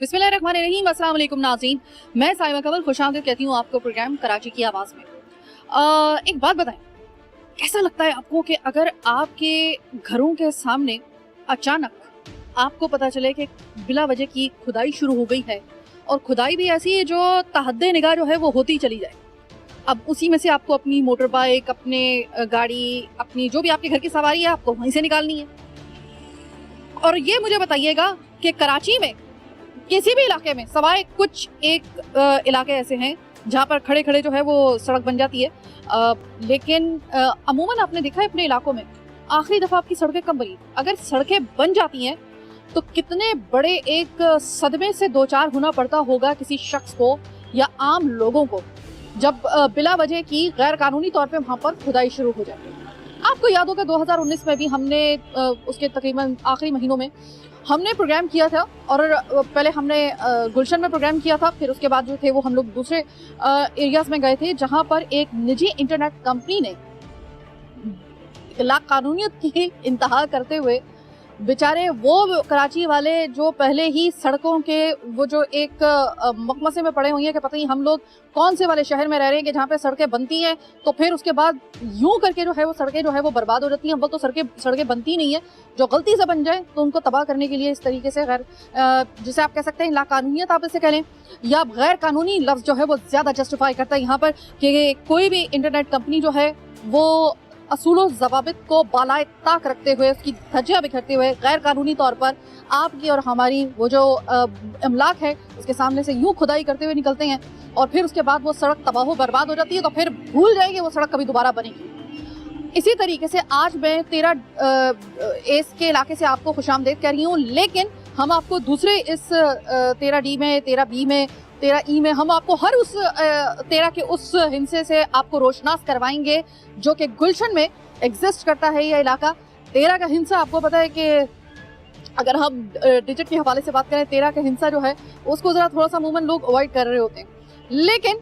बिस्मिल्लाहिर्रहमानिर्रहीम। अस्सलाम वालेकुम नाज़रीन, मैं साइमा कंवल खुशामदीद कहती हूँ आपको प्रोग्राम कराची की आवाज़ में। एक बात बताएं, कैसा लगता है आपको कि अगर आपके घरों के सामने अचानक आपको पता चले कि बिला वजह की खुदाई शुरू हो गई है और खुदाई भी ऐसी है जो तहद्दे निगाह जो है वो होती चली जाए। अब उसी में से आपको अपनी मोटर बाइक, अपने गाड़ी, अपनी जो भी आपके घर की सवारी है आपको वहीं से निकालनी है। और ये मुझे बताइएगा कि कराची में किसी भी इलाके में सवाए कुछ एक इलाके ऐसे हैं जहाँ पर खड़े खड़े जो है वो सड़क बन जाती है, लेकिन अमूमन आपने देखा है अपने इलाकों में आखिरी दफ़ा आपकी सड़कें कब बनी। अगर सड़कें बन जाती हैं तो कितने बड़े एक सदमे से दो चार होना पड़ता होगा किसी शख्स को या आम लोगों को जब बिला वजह की गैर कानूनी तौर पे वहाँ पर खुदाई शुरू हो जाती है। आपको याद होगा 2019 में भी हमने उसके तकरीबन आखिरी महीनों में हमने प्रोग्राम किया था, और पहले हमने गुलशन में प्रोग्राम किया था, फिर उसके बाद जो थे वो हम लोग दूसरे एरियाज में गए थे जहां पर एक निजी इंटरनेट कंपनी ने लाकानूनियत की इंतहा करते हुए बेचारे वो कराची वाले जो पहले ही सड़कों के वो जो एक मकमसे में पड़े हुए हैं कि पता नहीं हम लोग कौन से वाले शहर में रह रहे हैं कि जहाँ पे सड़कें बनती हैं तो फिर उसके बाद यूं करके जो है वो सड़कें जो है वो बर्बाद हो जाती हैं। वो तो सड़कें बनती नहीं है, जो गलती से बन जाए तो उनको तबाह करने के लिए इस तरीके से गैर जिसे आप कह सकते हैं लाकानूनियत आप इसे कह लें या गैर कानूनी लफ्ज़ जो है वो ज़्यादा जस्टिफाई करता है यहाँ पर कि कोई भी इंटरनेट कंपनी जो है वो असूल ज़वाबित को बालाए ताक रखते हुए उसकी धज्जियां बिखरते हुए गैर कानूनी तौर पर आपकी और हमारी वो जो अमलाक है उसके सामने से यूं खुदाई करते हुए निकलते हैं और फिर उसके बाद वो सड़क तबाह बर्बाद हो जाती है, तो फिर भूल जाएगी वो सड़क कभी दोबारा बनेगी। इसी तरीके से आज मैं 13 एस के इलाके से आपको खुशामदीद कर रही हूँ, लेकिन हम आपको दूसरे इस 13D में, 13B में, 13E में हम आपको हर उस 13 के उस हिस्से से आपको रोशनास करवाएंगे जो कि गुलशन में एग्जिस्ट करता है। ये इलाका 13 का हिस्सा आपको पता है कि अगर हम डिजिट के हवाले से बात करें 13 का हिस्सा जो है उसको ज़रा थोड़ा सा अमूमन लोग अवॉइड कर रहे होते हैं, लेकिन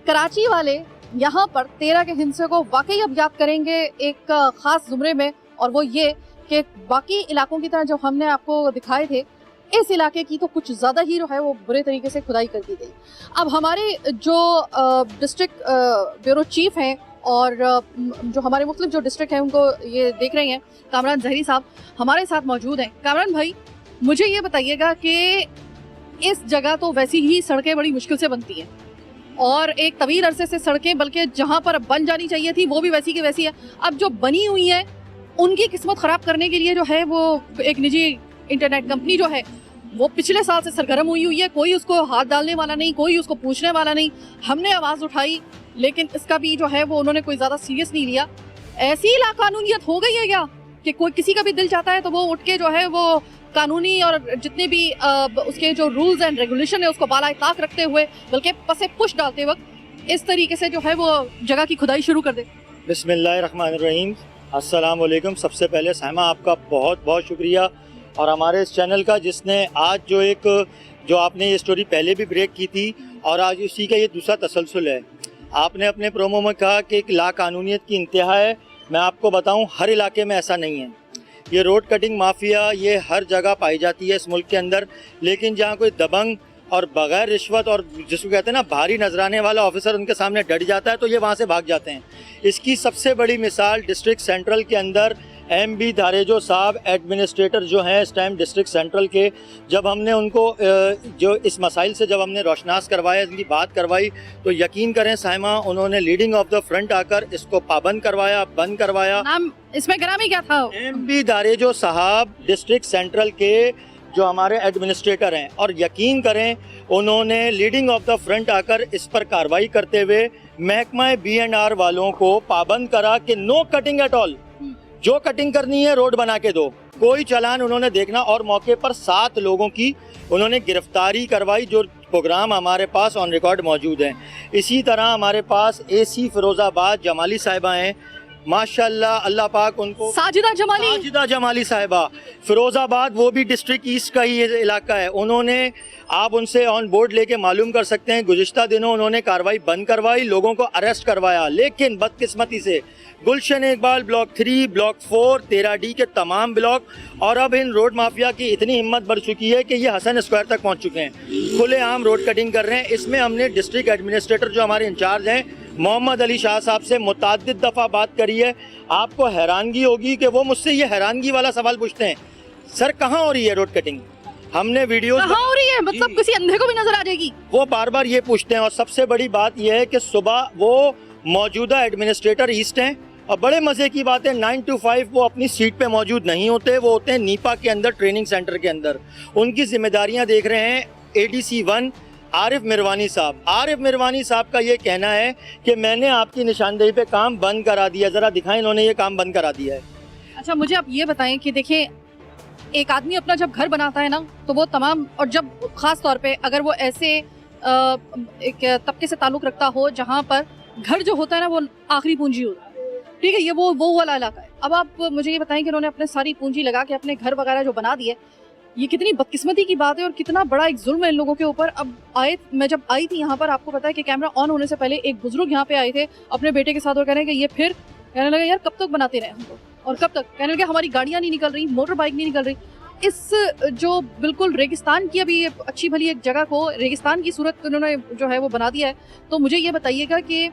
कराची वाले यहाँ पर 13 के हिस्से को वाकई अब याद करेंगे एक ख़ास ज़ुमरे में, और वो ये कि बाकी इलाकों की तरह जो हमने आपको दिखाए थे इस इलाके की तो कुछ ज़्यादा ही जो है वो बुरे तरीके से खुदाई कर दी गई। अब हमारे जो डिस्ट्रिक्ट ब्यूरो चीफ हैं और जो हमारे मुख्तलिफ जो डिस्ट्रिक्ट हैं उनको ये देख रहे हैं, कामरान जहरी साहब हमारे साथ मौजूद हैं। कामरान भाई, मुझे ये बताइएगा कि इस जगह तो वैसी ही सड़कें बड़ी मुश्किल से बनती हैं और एक तवील अरसे से सड़कें बल्कि जहाँ पर बन जानी चाहिए थी वो भी वैसी की वैसी है। अब जो बनी हुई हैं उनकी किस्मत ख़राब करने के लिए जो है वो एक निजी इंटरनेट कंपनी जो है वो पिछले साल से सरगर्म हुई है। कोई उसको हाथ डालने वाला नहीं, कोई उसको पूछने वाला नहीं। हमने आवाज़ उठाई लेकिन इसका भी जो है वो उन्होंने कोई ज़्यादा सीरियस नहीं लिया। ऐसी लाकानूनियत हो गई है क्या कि कोई किसी का भी दिल चाहता है तो वो उठ के जो है वो कानूनी और जितने भी उसके जो रूल्स एंड रेगुलेशन है उसको बालाए ताक रखते हुए बल्कि पसे पुश डालते वक्त इस तरीके से जो है वो जगह की खुदाई शुरू कर दे। बिस्मिल्लाहिर्रहमानिर्रहीम, अस्सलाम वालेकुम। सबसे पहले साइमा आपका बहुत बहुत शुक्रिया और हमारे इस चैनल का जिसने आज जो आपने ये स्टोरी पहले भी ब्रेक की थी और आज उसी का ये दूसरा तसलसल है। आपने अपने प्रोमो में कहा कि एक लाकानूनियत की इंतहा है। मैं आपको बताऊं हर इलाके में ऐसा नहीं है। ये रोड कटिंग माफिया ये हर जगह पाई जाती है इस मुल्क के अंदर, लेकिन जहाँ कोई दबंग और बगैर रिश्वत और जिसको कहते हैं ना भारी नजराने वाला ऑफिसर उनके सामने डट जाता है तो ये वहाँ से भाग जाते हैं। इसकी सबसे बड़ी मिसाल डिस्ट्रिक्ट सेंट्रल के अंदर MB धारेजो साहब एडमिनिस्ट्रेटर जो हैं इस टाइम डिस्ट्रिक्ट सेंट्रल के, जब हमने उनको जो इस मसाइल से जब हमने रोशनास करवाया, इनकी बात करवाई, तो यकीन करें साइमा उन्होंने लीडिंग ऑफ द फ्रंट आकर इसको पाबंद करवाया, बंद करवाया। नाम इसमें ग्रामी क्या था? MB धारेजो साहब डिस्ट्रिक्ट सेंट्रल के जो हमारे एडमिनिस्ट्रेटर हैं, और यकीन करें उन्होंने लीडिंग ऑफ द फ्रंट आकर इस पर कार्रवाई करते हुए महकमा B&R वालों को पाबंद करा कि नो कटिंग एट ऑल, जो कटिंग करनी है रोड बना के दो, कोई चालान उन्होंने देखना। और मौके पर 7 लोगों की उन्होंने गिरफ्तारी करवाई, जो प्रोग्राम हमारे पास ऑन रिकॉर्ड मौजूद हैं। इसी तरह हमारे पास AC फिरोज़ाबाद जमाली साहिबा हैं, माशाल्लाह, अल्लाह पाक उनको। साजिदा जमाली, साजिदा जमाली साहिबा, फिरोजाबाद, वो भी डिस्ट्रिक्ट ईस्ट का ही ये इलाका है। उन्होंने, आप उनसे ऑन बोर्ड लेके मालूम कर सकते हैं, गुज़िश्ता दिनों उन्होंने कार्रवाई बंद करवाई, लोगों को अरेस्ट करवाया, लेकिन बदकिस्मती से गुलशन इकबाल ब्लॉक 3, ब्लॉक 4, 13D के तमाम ब्लॉक, और अब इन रोड माफिया की इतनी हिम्मत बढ़ चुकी है कि ये हसन स्क्वायर तक पहुंच चुके हैं, खुलेआम रोड कटिंग कर रहे हैं। इसमें हमने डिस्ट्रिक्ट एडमिनिस्ट्रेटर जो हमारे इंचार्ज हैं मोहम्मद अली शाह साहब से मुतअद्दिद दफ़ा बात करी है। आपको हैरानगी होगी कि वो मुझसे ये हैरानगी वाला सवाल पूछते हैं, सर कहाँ हो रही है रोड कटिंग? हमने वीडियो कहाँ हो रही है, मतलब किसी अंधे को भी नजर आ जाएगी? वो बार बार ये पूछते हैं। और सबसे बड़ी बात यह है कि सुबह वो मौजूदा एडमिनिस्ट्रेटर ईस्ट हैं, और बड़े मज़े की बात है 9 to 5 वो अपनी सीट पे मौजूद नहीं होते, वो होते हैं नीपा के अंदर, ट्रेनिंग सेंटर के अंदर। उनकी जिम्मेदारियां देख रहे हैं ADC 1 आरिफ मिरवानी साहब। आरिफ मिरवानी साहब का ये कहना है कि मैंने आपकी निशानदेही पे काम बंद करा दिया। ज़रा दिखाएं, इन्होंने ये काम बंद करा दिया है। अच्छा, मुझे आप ये बताएं कि देखिए, एक आदमी अपना जब घर बनाता है ना, तो वो तमाम, और जब खास तौर पे अगर वो ऐसे एक तबके से ताल्लुक़ रखता हो जहाँ पर घर जो होता है ना वो आखिरी पूंजी होता है, ठीक है, ये वो वाला इलाका है। अब आप मुझे ये बताएं कि उन्होंने अपने सारी पूंजी लगा के अपने घर वगैरह जो बना दिए, ये कितनी बदकिस्मती की बात है और कितना बड़ा एक जुल्म है इन लोगों के ऊपर। अब मैं जब आई थी यहाँ पर, आपको पता है कि कैमरा ऑन होने से पहले एक बुजुर्ग यहाँ पे आए थे अपने बेटे के साथ, और कह रहे हैं कि ये फिर कहने लगे यार कब तक बनाते रहे हमको, और कब तक, कहने लगे हमारी गाड़ियाँ नहीं निकल रही, मोटर बाइक नहीं निकल रही। इस जो बिल्कुल रेगिस्तान की, अभी अच्छी भली एक जगह को रेगिस्तान की सूरत उन्होंने जो है वो बना दिया है। तो मुझे ये बताइएगा कि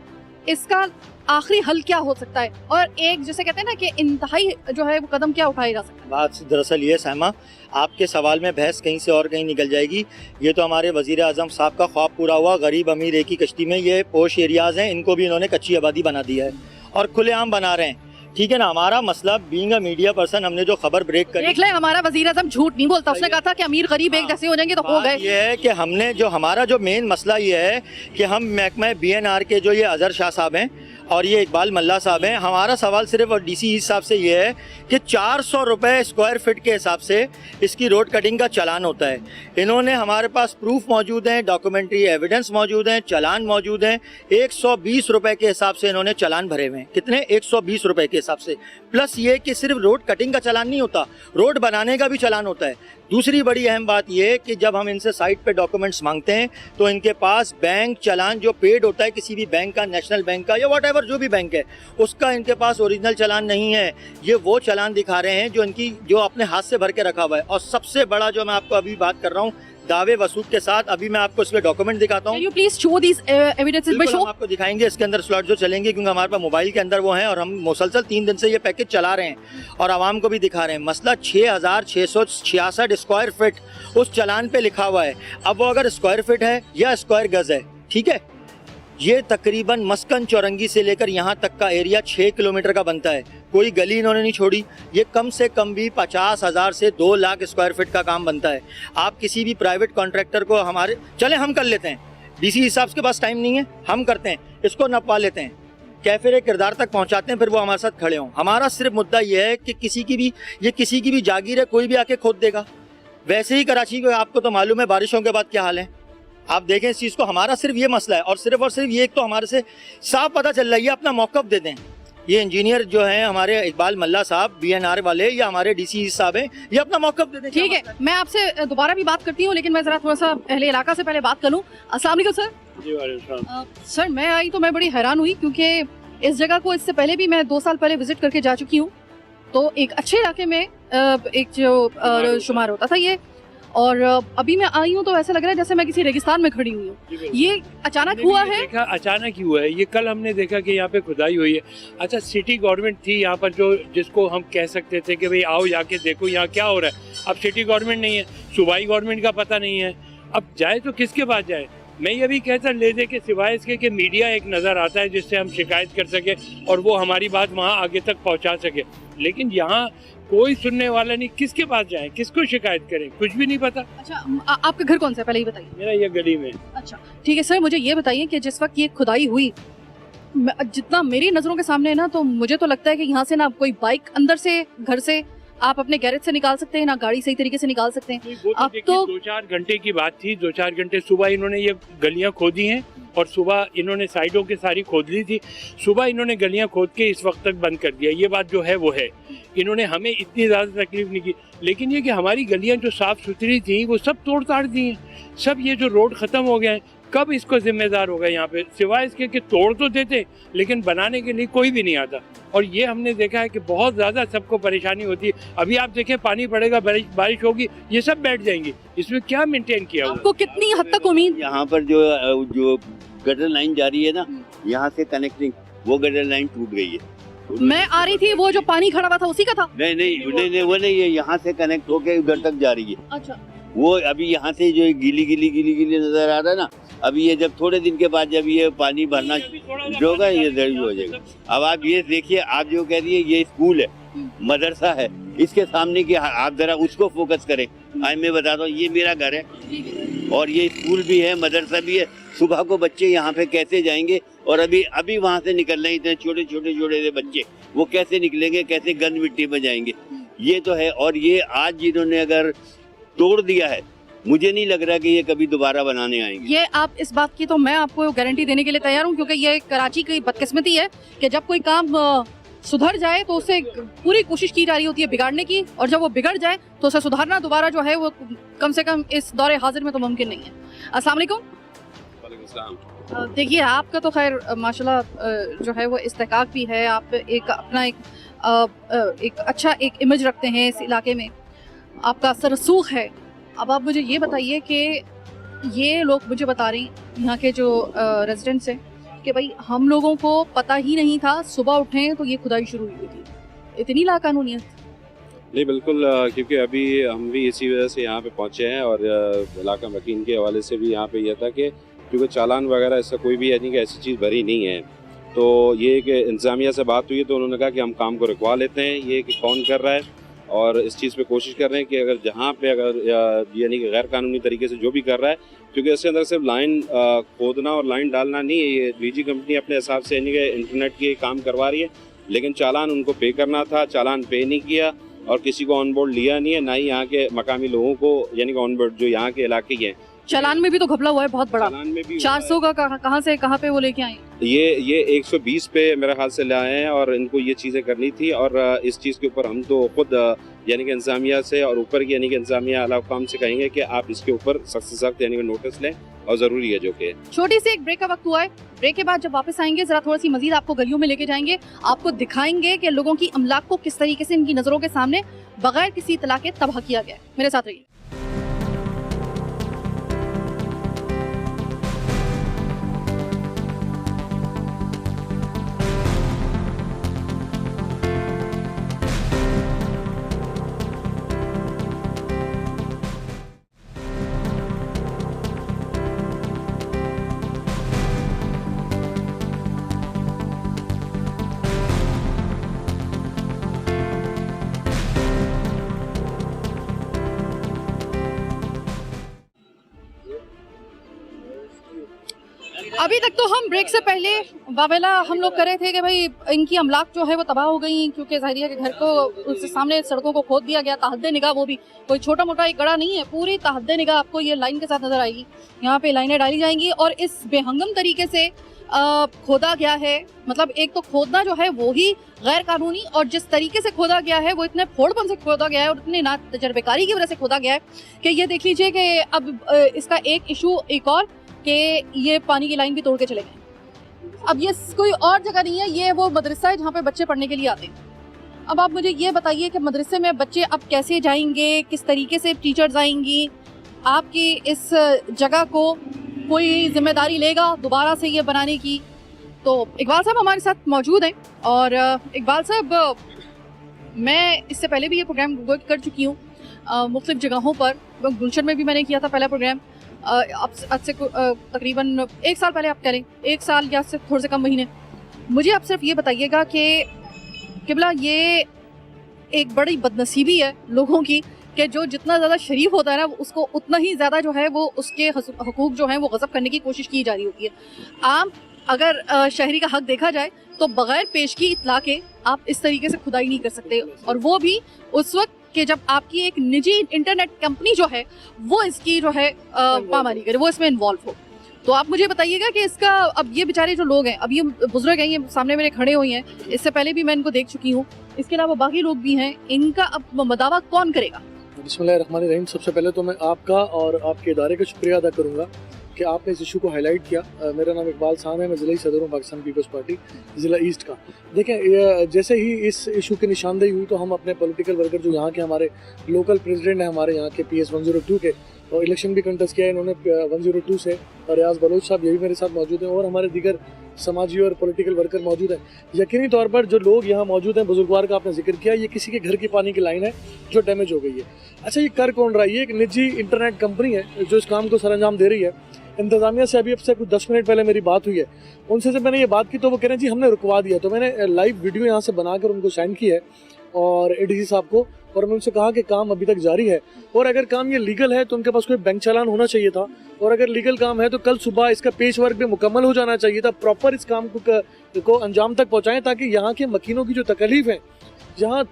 इसका आखिरी हल क्या हो सकता है, और एक जैसे कहते हैं ना कि इंतहाई जो है वो कदम क्या उठाया जा सकता है? बात दरअसल ये सहमा, आपके सवाल में बहस कहीं से और कहीं निकल जाएगी। ये तो हमारे वज़ीर आज़म साहब का ख्वाब पूरा हुआ, गरीब अमीर एक ही कश्ती में। ये पोश एरियाज़ हैं, इनको भी इन्होंने कच्ची आबादी बना दिया है और खुलेआम बना रहे हैं, ठीक है ना। हमारा मसला बीइंग अ मीडिया पर्सन, हमने जो खबर ब्रेक करी, देख ले, हमारा वज़ीर आज़म झूठ नहीं बोलता, उसने कहा था कि अमीर गरीब एक जैसे हो जाएंगे, तो हो गए। ये है कि हमने जो, हमारा जो मेन मसला ये है कि हम महकमा BNR के जो ये अजहर शाह साहब हैं और ये इकबाल मल्ला साहब हैं, हमारा सवाल सिर्फ और DC साहब से ये है कि 400 रुपये स्क्वायर फीट के हिसाब से इसकी रोड कटिंग का चालान होता है। इन्होंने, हमारे पास प्रूफ मौजूद हैं, डॉक्यूमेंट्री एविडेंस मौजूद हैं, चालान मौजूद हैं। 120 रुपये के हिसाब से इन्होंने चालान भरे हुए हैं। कितने? 120 रुपये के हिसाब से। प्लस ये कि सिर्फ रोड कटिंग का चालान नहीं होता, रोड बनाने का भी चालान होता है। दूसरी बड़ी अहम बात यह है कि जब हम इनसे साइट पे डॉक्यूमेंट्स मांगते हैं तो इनके पास बैंक चालान जो पेड होता है किसी भी बैंक का, नेशनल बैंक का या व्हाटएवर जो भी बैंक है, उसका इनके पास ओरिजिनल चालान नहीं है। ये वो चालान दिखा रहे हैं जो अपने हाथ से भर के रखा हुआ है। और सबसे बड़ा जो मैं आपको अभी बात कर रहा हूँ, दावे वसूख के साथ, अभी मैं आपको इसके डॉक्यूमेंट दिखाता हूँ। Please show these evidences. हम आपको दिखाएंगे, इसके अंदर स्लॉट जो चलेंगे, क्योंकि हमारे पास मोबाइल के अंदर वो हैं और हम मुसलसल 3 दिन से ये पैकेज चला रहे हैं और आवाम को भी दिखा रहे हैं। मसला 6666 स्क्वायर फीट उस चालान पे लिखा हुआ है। अब वो अगर स्क्वायर फीट है या स्क्वायर गज है, ठीक है, ये तकरीबन मस्कन चौरंगी से लेकर यहाँ तक का एरिया 6 किलोमीटर का बनता है। कोई गली इन्होंने नहीं छोड़ी। ये कम से कम भी 50,000 से 2 लाख स्क्वायर फीट का काम बनता है। आप किसी भी प्राइवेट कॉन्ट्रैक्टर को, हमारे चले हम कर लेते हैं, DC साहब के पास टाइम नहीं है, हम करते हैं, इसको नपवा लेते हैं, कैफिर किरदार तक पहुंचाते हैं, फिर वो हमारे साथ खड़े हों। हमारा सिर्फ मुद्दा ये है कि किसी की भी जागीर है, कोई भी आके खोद देगा। वैसे ही कराची को आपको तो मालूम है बारिशों के बाद क्या हाल है, आप देखें इस चीज़ को। हमारा सिर्फ ये मसला है और सिर्फ ये एक तो हमारे से साफ पता चल रहा है, ये अपना मौक़िफ़ दे दें। ये इंजीनियर जो हैं हमारे इकबाल मल्ला साहब BNR वाले या हमारे DC साहब हैं, ये अपना मौक़िफ़ दे दें। ठीक है, मैं आपसे दोबारा भी बात करती हूँ, लेकिन मैं ज़रा थोड़ा सा अहले इलाका से पहले बात कर लूँ। अस्सलाम वालेकुम सर। जी वालेकुम। सर मैं आई तो मैं बड़ी हैरान हुई, क्योंकि इस जगह को इससे पहले भी मैं 2 साल पहले विजिट करके जा चुकी हूँ। तो एक अच्छे इलाके में एक जो शुमार होता था ये, और अभी मैं आई हूँ तो ऐसा लग रहा है जैसे मैं किसी रेगिस्तान में खड़ी हुई हूँ। ये अचानक हुआ है? देखा, अचानक ही हुआ है ये। कल हमने देखा कि यहाँ पे खुदाई हुई है। अच्छा, सिटी गवर्नमेंट थी यहाँ पर जो, जिसको हम कह सकते थे कि भाई आओ जाके देखो यहाँ क्या हो रहा है। अब सिटी गवर्नमेंट नहीं है, सूबाई गवर्नमेंट का पता नहीं है, अब जाए तो किसके पास जाए। मैं ये भी कहता ले दे के सिवाय इसके कि मीडिया एक नज़र आता है जिससे हम शिकायत कर सके और वो हमारी बात वहाँ आगे तक पहुँचा सके, लेकिन यहाँ कोई सुनने वाला नहीं। किसके पास जाएं, किसको शिकायत करें, कुछ भी नहीं पता। अच्छा, आपका घर कौन सा है पहले ही बताइए। मेरा ये गली में। अच्छा ठीक है सर, मुझे ये बताइए कि जिस वक्त ये खुदाई हुई, जितना मेरी नज़रों के सामने है ना, तो मुझे तो लगता है कि यहाँ से ना कोई बाइक अंदर से, घर से आप अपने गैरेज से निकाल सकते हैं, ना गाड़ी सही तरीके से निकाल सकते हैं। अब तो 2-4 घंटे की बात थी, 2-4 घंटे सुबह इन्होंने ये गलियां खोदी हैं और सुबह इन्होंने साइडों के सारी खोद ली थी। सुबह इन्होंने गलियां खोद के इस वक्त तक बंद कर दिया। ये बात जो है वो है, इन्होंने हमें इतनी ज़्यादा तकलीफ नहीं की, लेकिन ये कि हमारी गलियां जो साफ़ सुथरी थी वो सब तोड़ ताड़ दी हैं। सब ये जो रोड ख़त्म हो गए हैं, कब इसको जिम्मेदार होगा यहाँ पे? सिवाय इसके कि तोड़ तो देते लेकिन बनाने के लिए कोई भी नहीं आता। और ये हमने देखा है कि बहुत ज़्यादा सबको परेशानी होती है। अभी आप देखें पानी पड़ेगा, बारिश होगी, ये सब बैठ जाएंगी। इसमें क्या मेंटेन किया हुआ? आपको कितनी हद तक उम्मीद? यहाँ पर जो गटर लाइन जा रही है ना, यहाँ से कनेक्टिंग, वो गटर लाइन टूट गई है। मैं आ रही थी, वो जो पानी खड़ा हुआ था उसी का था? नहीं वो नहीं है, यहाँ से कनेक्ट होके उधर तक जा रही है। अच्छा, वो अभी यहाँ से जो गीली नजर आ रहा है ना, अभी ये जब थोड़े दिन के बाद जब ये पानी भरना होगा, ये दर्ज हो जाएगा। अब आप ये देखिए, आप जो कह रही है ये स्कूल है, मदरसा है, इसके सामने की आप जरा उसको फोकस करें। आज मैं बताता हूँ, ये मेरा घर है और ये स्कूल भी है, मदरसा भी है। सुबह को बच्चे यहाँ पे कैसे जाएंगे? और अभी वहाँ से निकल रहे हैं इतने छोटे छोटे बच्चे, वो कैसे निकलेंगे, कैसे गंद मिट्टी में जाएंगे? ये तो है। और ये आज जिन्होंने अगर तोड़ दिया है, मुझे नहीं लग रहा कि ये कभी दोबारा बनाने आएंगे। ये आप इस बात की तो मैं आपको गारंटी देने के लिए तैयार हूँ, क्योंकि ये कराची की बदकिस्मती है कि जब कोई काम सुधर जाए तो उससे पूरी कोशिश की जा रही होती है बिगाड़ने की, और जब वो बिगड़ जाए तो उसे सुधारना दोबारा जो है वो कम से कम इस दौरे हाजिर में तो मुमकिन नहीं है। अस्सलाम वालेकुम। देखिए, आपका तो खैर माशाल्लाह जो है वो इस्तेकाक भी है, आप एक अपना एक अच्छा एक इमेज रखते हैं इस इलाके में, आपका सरसूख है। अब आप मुझे ये बताइए कि ये लोग मुझे बता रही यहाँ के जो रेजिडेंट्स हैं कि भाई हम लोगों को पता ही नहीं था, सुबह उठे तो ये खुदाई शुरू हुई थी। इतनी लाकानूनियत? नहीं, बिल्कुल, क्योंकि अभी हम भी इसी वजह से यहाँ पे पहुँचे हैं और इलाका वकील के हवाले से भी यहाँ पे यह था कि क्योंकि चालान वगैरह ऐसा कोई भी यानी कि ऐसी चीज़ भरी नहीं है, तो ये कि इंतज़ामिया से बात हुई तो उन्होंने कहा कि हम काम को रुकवा लेते हैं, ये कि कौन कर रहा है, और इस चीज़ पे कोशिश कर रहे हैं कि अगर जहाँ पे अगर यानी कि गैर कानूनी तरीके से जो भी कर रहा है, क्योंकि इसके अंदर सिर्फ लाइन खोदना और लाइन डालना नहीं है, ये बीजी कंपनी अपने हिसाब से यानी कि इंटरनेट के काम करवा रही है, लेकिन चालान उनको पे करना था, चालान पे नहीं किया और किसी को ऑन बोर्ड लिया नहीं है, ना ही यहाँ के मकामी लोगों को यानी कि ऑन बोर्ड जो यहाँ के इलाके हैं। चालान में भी तो घपला हुआ है बहुत बड़ा, चालान में भी 400 का कहाँ से कहाँ पे वो लेके आए? ये 120 पे मेरे ख्याल से लाए हैं और इनको ये चीज़ें करनी थी, और इस चीज़ के ऊपर हम तो खुद यानी कि इंतजामिया से और ऊपर की यानी कि इंतजामिया आला हुकाम से कहेंगे कि आप इसके ऊपर सख्त से सख्त यानी कि नोटिस लें, और ज़रूरी है जो कि। छोटी सी एक ब्रेक का वक्त हुआ है, ब्रेक के बाद जब वापस आएंगे जरा थोड़ी सी मजीद आपको गलियों में लेके जाएंगे, आपको दिखाएंगे कि लोगों की अमलाक को किस तरीके से इनकी नज़रों के सामने बगैर किसी इत्तला के तबाह किया गया है। मेरे साथ रहिए। अभी तक तो हम ब्रेक से पहले वावेला हम लोग कर रहे थे कि भाई इनकी अमलाक जो है वो तबाह हो गई, क्योंकि ज़ाहिर के घर को उससे सामने सड़कों को खोद दिया गया। तहद्दे निगाह, वो भी कोई छोटा मोटा एक गड़ा नहीं है, पूरी तहद्दे निगाह आपको ये लाइन के साथ नजर आएगी। यहाँ पे लाइनें डाली जाएंगी और इस बेहंगम तरीके से खोदा गया है। मतलब एक तो खोदना जो है वो ही गैर कानूनी, और जिस तरीके से खोदा गया है वो इतने फोड़पन से खोदा गया है और इतनी ना तजर्बेकारी की वजह से खोदा गया है कि ये देख लीजिए कि अब इसका एक इशू एक और कि ये पानी की लाइन भी तोड़ के चले गए। अब ये कोई और जगह नहीं है, ये वो मदरसा है जहाँ पे बच्चे पढ़ने के लिए आते हैं। अब आप मुझे ये बताइए कि मदरसे में बच्चे अब कैसे जाएंगे, किस तरीके से टीचर्स आएंगी? आपकी इस जगह को कोई जिम्मेदारी लेगा दोबारा से ये बनाने की? तो इकबाल साहब हमारे साथ मौजूद हैं, और इकबाल साहब, मैं इससे पहले भी ये प्रोग्राम वर्क कर चुकी हूँ मुख्तलिफ जगहों पर। गुलशन में भी मैंने किया था पहला प्रोग्राम, अब से तकरीबन 1 साल पहले, आप कह लें 1 साल या से थोड़े से कम महीने। मुझे आप सिर्फ ये बताइएगा कि किबला ये एक बड़ी बदनसीबी है लोगों की कि जो जितना ज़्यादा शरीफ होता है ना, उसको उतना ही ज़्यादा जो है वो उसके हकूक़ जो हैं वो गज़ब करने की कोशिश की जा रही होती है। आम अगर शहरी का हक देखा जाए तो बग़ैर पेशगी इत्तला के आप इस तरीके से खुदाई नहीं कर सकते, और वो भी उस वक्त कि जब आपकी एक निजी इंटरनेट कंपनी जो है वो इसकी जो है पामारी करे, वो इसमें इन्वॉल्व हो। तो आप मुझे बताइएगा कि इसका अब ये बेचारे जो लोग हैं, अब ये बुजुर्ग हैं, ये सामने मेरे खड़े हुए हैं, इससे पहले भी मैं इनको देख चुकी हूँ, इसके अलावा बाकी लोग भी हैं, इनका अब दावा कौन करेगा? बिस्मिल्लाहिर्रहमानिर्रहीम। सबसे पहले तो मैं आपका और आपके इदारे का शुक्रिया अदा करूँगा कि आपने इस इशू को हाईलाइट किया। मेरा नाम इकबाल साहब है, मैं ज़िला सदर हूँ पाकिस्तान पीपल्स पार्टी ज़िला ईस्ट का। देखें, जैसे ही इस इशू की निशानदेही हुई तो हम अपने पॉलिटिकल वर्कर जो यहाँ के हमारे लोकल प्रेसिडेंट हैं, हमारे यहाँ के PS 102 के, और इलेक्शन भी कंटेस्ट किया है इन्होंने 102 से, रियाज बलोच साहब ये भी मेरे साथ मौजूद हैं, और हमारे दीगर समाजी और पॉलिटिकल वर्कर मौजूद हैं। यकीनी तौर पर जो लोग यहाँ मौजूद हैं, बुजुर्गवार का आपने जिक्र किया, ये किसी के घर की पानी की लाइन है जो डैमेज हो गई है। अच्छा, ये कर कौन रहा है? ये एक निजी इंटरनेट कंपनी है जो इस काम को सरअंजाम दे रही है। इंतजामिया से अभी अब से कुछ 10 मिनट पहले मेरी बात हुई है, उनसे जब मैंने ये बात की तो वो कह रहे हैं जी हमने रुकवा दिया। तो मैंने लाइव वीडियो यहाँ से बनाकर उनको सेंड की है और ADC साहब को, और मैं उनसे कहा कि काम अभी तक जारी है, और अगर काम ये लीगल है तो उनके पास कोई बैंक चालान होना चाहिए था, और अगर लीगल काम है तो कल सुबह इसका पेच वर्क भी मुकम्मल हो जाना चाहिए था। प्रॉपर इस काम को अंजाम तक पहुँचाएं ताकि यहाँ के मकीनों की जो तकलीफ है, यहाँ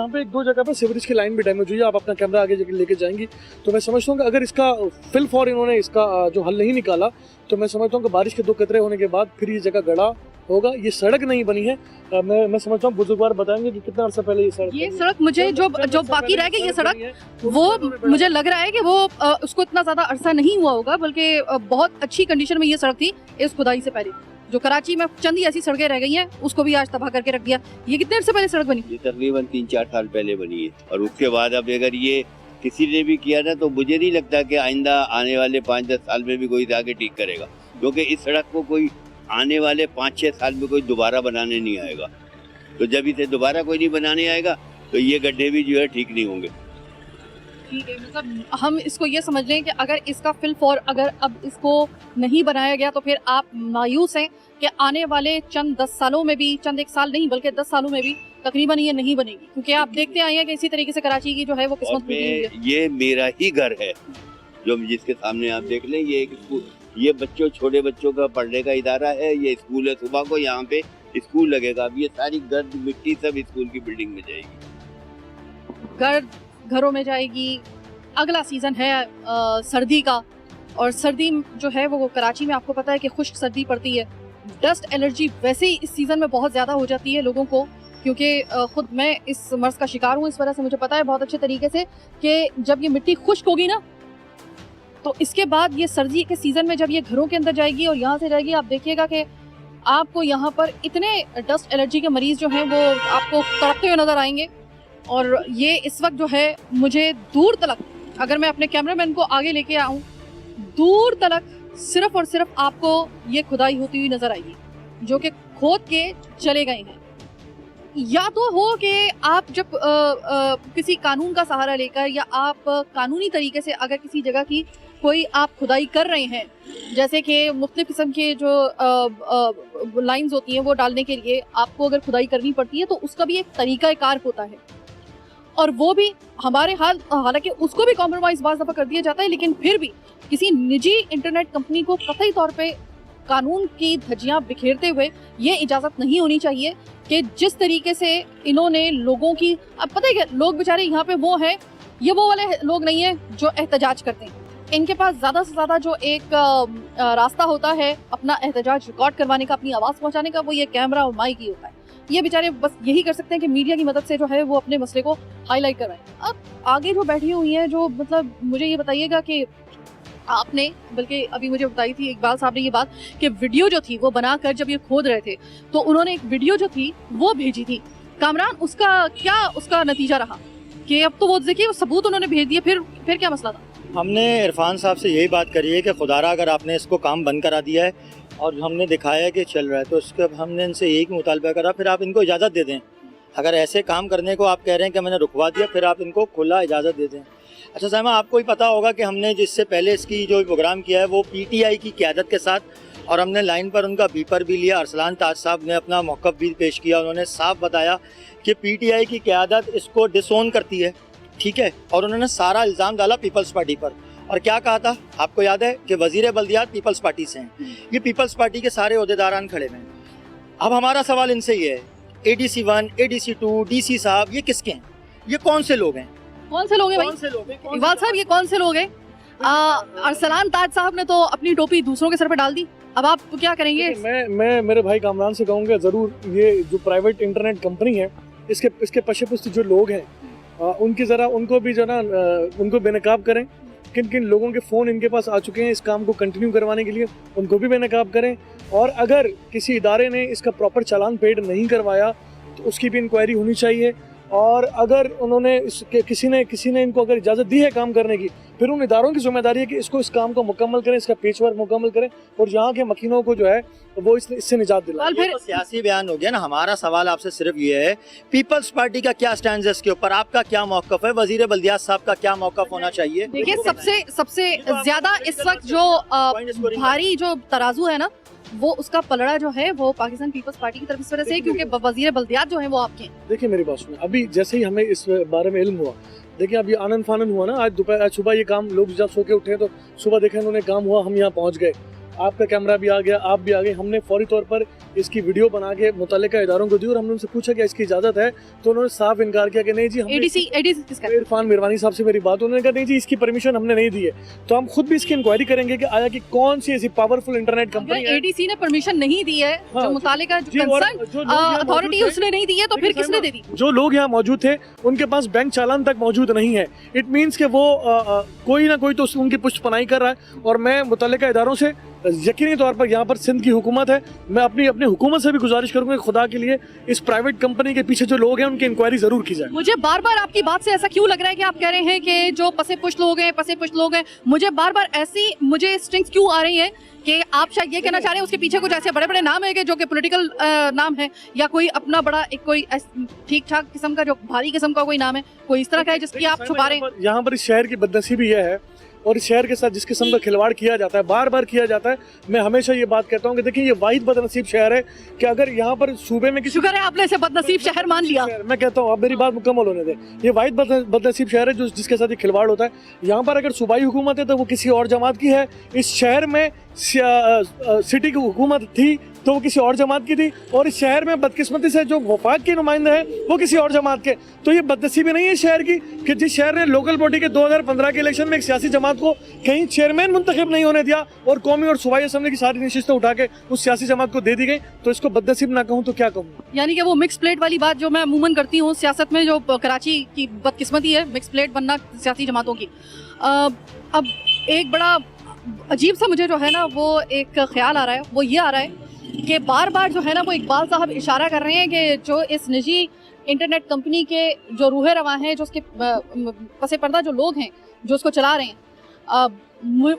पे 1-2 जगह पर सीवरेज की लाइन भी डैमेज हुई है, आप अपना कैमरा आगे लेके जाएंगी तो मैं समझता हूँ कि अगर इसका फिल फॉर इन्होंने इसका जो हल नहीं निकाला तो मैं समझता हूँ कि बारिश के 2 कतरे होने के बाद फिर ये जगह गड़ा होगा। ये सड़क नहीं बनी है। मैं समझता हूँ बुजुर्गवार बताएंगे कि कितना अर्सा पहले ये सड़क मुझे जो बाकी रह गई ये सड़क, वो मुझे लग रहा है कि वो उसको इतना ज्यादा अरसा नहीं हुआ होगा, बल्कि बहुत अच्छी कंडीशन में ये सड़क थी इस खुदाई से पहले। जो कराची में चंद ही ऐसी सड़कें रह गई हैं, उसको भी आज तबाह करके रख दिया। ये कितने अर्से पहले सड़क बनी? ये तकरीबन 3-4 साल पहले बनी है, और उसके बाद अब अगर ये किसी ने भी किया ना तो मुझे नहीं लगता कि आइंदा आने वाले 5-10 साल में भी कोई आगे ठीक करेगा, क्योंकि इस सड़क को कोई आने वाले 5-6 साल में कोई दोबारा बनाने नहीं आएगा। तो जब इसे दोबारा कोई नहीं बनाने आएगा तो ये गड्ढे भी जो है ठीक नहीं होंगे। ठीक है, मतलब हम इसको ये समझ लें कि अगर इसका फिल फॉर अगर अब इसको नहीं बनाया गया तो फिर आप मायूस हैं कि आने वाले चंद 10 सालों में भी, चंद 1 साल नहीं बल्कि 10 सालों में भी तकरीबन ये नहीं बनेगी, क्योंकि आप देखते आए हैं कि इसी तरीके से कराची की जो है वो किस्मत हुई है। ये मेरा ही घर है जो जिसके सामने आप देख लें, ये एक स्कूल, ये बच्चों, छोटे बच्चों का पढ़ने का इदारा है, ये स्कूल है। सुबह को यहाँ पे स्कूल लगेगा, अब ये सारी गर्द मिट्टी सब स्कूल की बिल्डिंग में जाएगी, गर्द घरों में जाएगी। अगला सीजन है सर्दी का, और सर्दी जो है वो कराची में आपको पता है कि खुश्क सर्दी पड़ती है। डस्ट एलर्जी वैसे ही इस सीजन में बहुत ज़्यादा हो जाती है लोगों को, क्योंकि खुद मैं इस मर्ज का शिकार हूँ, इस वजह से मुझे पता है बहुत अच्छे तरीके से कि जब ये मिट्टी खुश्क होगी ना तो इसके बाद ये सर्दी के सीज़न में जब ये घरों के अंदर जाएगी और यहाँ से जाएगी, आप देखिएगा कि आपको यहाँ पर इतने डस्ट एलर्जी के मरीज़ जो हैं वो आपको तड़पते हुए नज़र आएंगे। और ये इस वक्त जो है मुझे दूर तलक, अगर मैं अपने कैमरामैन को आगे लेके आऊँ, दूर तलक सिर्फ और सिर्फ आपको ये खुदाई होती हुई नज़र आएगी, जो कि खोद के चले गए हैं। या तो हो कि आप जब किसी कानून का सहारा लेकर या आप कानूनी तरीके से अगर किसी जगह की कोई आप खुदाई कर रहे हैं, जैसे कि मुख्तलिफ किस्म के जो लाइंस होती हैं वो डालने के लिए आपको अगर खुदाई करनी पड़ती है तो उसका भी एक तरीका कार होता है, और वो भी हमारे हालांकि उसको भी कॉम्प्रोमाइज़ बाज़ दफ़ा कर दिया जाता है, लेकिन फिर भी किसी निजी इंटरनेट कंपनी को कतई तौर पे कानून की धज्जियां बिखेरते हुए ये इजाज़त नहीं होनी चाहिए कि जिस तरीके से इन्होंने लोगों की, अब पता है कि लोग बेचारे यहाँ पे वो हैं, ये वो वाले लोग नहीं हैं जो एहतजाज करते हैं। इनके पास ज़्यादा से ज़्यादा जो एक रास्ता होता है अपना एहतजाज रिकॉर्ड करवाने का, अपनी आवाज़ पहुँचाने का, वो ये कैमरा और माइक ही होता है। ये बेचारे बस यही कर सकते हैं कि मीडिया की मदद से जो है वो अपने मसले को हाईलाइट करवाएं। अब आगे जो बैठी हुई हैं, जो मतलब मुझे ये बताइएगा कि आपने, बल्कि अभी मुझे बताई थी इकबाल साहब ने ये बात कि वीडियो जो थी वो बनाकर जब ये खोद रहे थे तो उन्होंने एक वीडियो जो थी वो भेजी थी। कामरान, उसका नतीजा रहा कि अब तो वो देखिए वो सबूत उन्होंने भेज दिए, फिर क्या मसला था? हमने इरफान साहब से यही बात करी है कि खुदारा अगर आपने इसको काम बंद करा दिया है और हमने दिखाया है कि चल रहा है तो उसके हमने इनसे यही मुतालबा करा, फिर आप इनको इजाज़त दे दें। अगर ऐसे काम करने को आप कह रहे हैं कि मैंने रुकवा दिया, फिर आप इनको खुला इजाज़त दे दें। अच्छा साहिमा, आपको ही पता होगा कि हमने जिससे पहले इसकी जो प्रोग्राम किया है वो PTI की क़यादत के साथ, और हमने लाइन पर उनका बीपर भी लिया। अरसलान ताज साहब ने अपना मौक़िफ़ भी पेश किया, उन्होंने साफ बताया कि PTI की क़यादत इसको डिसोन करती है, ठीक है, और उन्होंने सारा इल्ज़ाम डाला पीपल्स पार्टी पर। और क्या कहा था आपको याद है कि वज़ीर बल्दियात पीपल्स पार्टी से हैं, ये पीपल्स पार्टी के सारे ओहदेदारान खड़े हुए हैं। अब हमारा सवाल इनसे ये है, ADC 1, ADC 2, DC साहब, ये किसके हैं? ये कौन से लोग हैं? कौन से लोग हैं भाई? कौन से लोग हैं? इकबाल साहब, ये कौन से लोग हैं? अरसलान ताज साहब ने तो अपनी टोपी दूसरों के सर पे डाल दी, अब आप क्या करेंगे? मैं मेरे भाई कामरान से कहूँगा जरूर ये जो प्राइवेट इंटरनेट कंपनी है इसके पश्चिम जो लोग हैं उनकी जरा उनको भी जो ना उनको बेनकाब करें। किन किन लोगों के फ़ोन इनके पास आ चुके हैं इस काम को कंटिन्यू करवाने के लिए, उनको भी बेनकाब करें। और अगर किसी इदारे ने इसका प्रॉपर चालान पेड नहीं करवाया तो उसकी भी इंक्वायरी होनी चाहिए। और अगर उन्होंने किसी ने इनको अगर इजाज़त दी है काम करने की, फिर उन इदारों की जिम्मेदारी है कि इस काम को मुकम्मल करें, इसका पेच वर्क मुकम्मल करें और यहाँ के मकीनों को जो है वो इससे निजात दिलाएं। फिर तो सियासी बयान हो गया ना, हमारा सवाल आपसे सिर्फ ये है, पीपल्स पार्टी का क्या स्टैंड है इसके ऊपर, आपका क्या मौकफ है, वजीर बल्दियात साहब का क्या मौकफ होना चाहिए? देखिए सबसे ज्यादा इस वक्त जो भारी जो तराजू है ना, वो उसका पलड़ा जो है वो पाकिस्तान पीपल्स पार्टी की तरफ इस वजह से है क्योंकि वजीर बल्दियात जो है वो आपके हैं। देखिए मेरी बात सुनिए, अभी जैसे ही हमें इस बारे में इल्म हुआ, देखिए अभी आनंद फानन हुआ ना, आज सुबह ये काम लोग जब सो के उठे तो सुबह देखे उन्होंने काम हुआ, हम यहाँ पहुँच गए, आपका कैमरा भी आ गया, आप भी आ गए। हमने फौरी तौर पर इसकी वीडियो बना के मुतल्लिका इदारों को दी और हमने उनसे पूछा कि इसकी इजाज़त है, तो उन्होंने साफ इनकार किया कि नहीं जी। एडीसी किसका? इरफान मिरवानी साहब से मेरी बात, उन्होंने कहा नहीं जी इसकी परमिशन हमने नहीं दी है। तो हम खुद भी इसकी इंक्वायरी करेंगे कि आया कि कौन सी ऐसी पावरफुल इंटरनेट कंपनी है। एडीसी ने परमिशन नहीं दी है, जो मुतालिका अथॉरिटी उसने नहीं दी है, तो फिर किसने दे दी? जो लोग यहाँ मौजूद थे उनके पास बैंक चालान तक मौजूद नहीं है। इट मीन्स के वो कोई ना कोई तो उनकी पुष्टपनाही कर रहा है। और मैं मुतल्लिका इदारों से यकीनी तौर पर, यहाँ पर सिंध की हुकूमत है, मैं अपनी हुकूमत से भी गुजारिश करूंगा कि खुदा के लिए इस प्राइवेट कंपनी के पीछे जो लोग हैं उनकी इंक्वायरी जरूर की जाए। मुझे बार बार आपकी बात से ऐसा क्यों लग रहा है कि आप कह रहे हैं कि जो पसे पुश लोग हैं, मुझे बार बार ऐसी स्ट्रिंग्स क्यों आ रही है कि आप शायद ये कहना चाह रहे हैं उसके पीछे कुछ ऐसे बड़े बड़े नाम है जो कि पॉलिटिकल नाम है, या कोई अपना बड़ा एक कोई ठीक ठाक किस्म का जो भारी किस्म का कोई नाम है, कोई इस तरह का है जिसकी आप छुपा रहे हैं? यहाँ पर इस शहर की बदनसीबी यह है और इस शहर के साथ जिस किस्म का खिलवाड़ किया जाता है, बार बार किया जाता है, मैं हमेशा ये बात कहता हूँ कि देखिए ये वाहिद बदनसीब शहर है कि अगर यहाँ पर सूबे में शुक्र है आपने इसे बदनसीब शहर मान लिया। मैं कहता हूँ, आप मेरी बात मुकम्मल होने दें। ये वाहिद बदनसीब शहर है जिसके साथ ये खिलवाड़ होता है। यहाँ पर अगर सूबाई हुकूमत है तो वो किसी और जमात की है, इस शहर में सिटी की हुकूमत थी तो वो किसी और जमात की थी, और इस शहर में बदकिस्मती से जो वफाक के नुमाइंदे हैं वो किसी और जमात के। तो ये बदनसीबी नहीं है शहर की कि जिस शहर ने लोकल बॉडी के 2015 के इलेक्शन में एक सियासी जमात को कहीं चेयरमैन मुंतखब नहीं होने दिया और कौमी और सूबाई असम्बली की सारी नशिस्तें उठा के उस सियासी जमात को दे दी गई, तो इसको बदनसीब ना कहूँ तो क्या कहूँ? यानी कि वो मिक्स प्लेट वाली बात जो मैं अमूमन करती हूँ सियासत में, जो कराची की बदकिस्मती है मिक्स प्लेट बनना सियासी जमातों की। अब एक बड़ा अजीब सा मुझे जो है ना वो एक ख्याल आ रहा है, वो ये आ रहा है कि बार बार जो है ना वो इकबाल साहब इशारा कर रहे हैं कि जो इस निजी इंटरनेट कंपनी के जो रूहे रवां हैं, जो उसके पसे पर्दा जो लोग हैं जो उसको चला रहे हैं,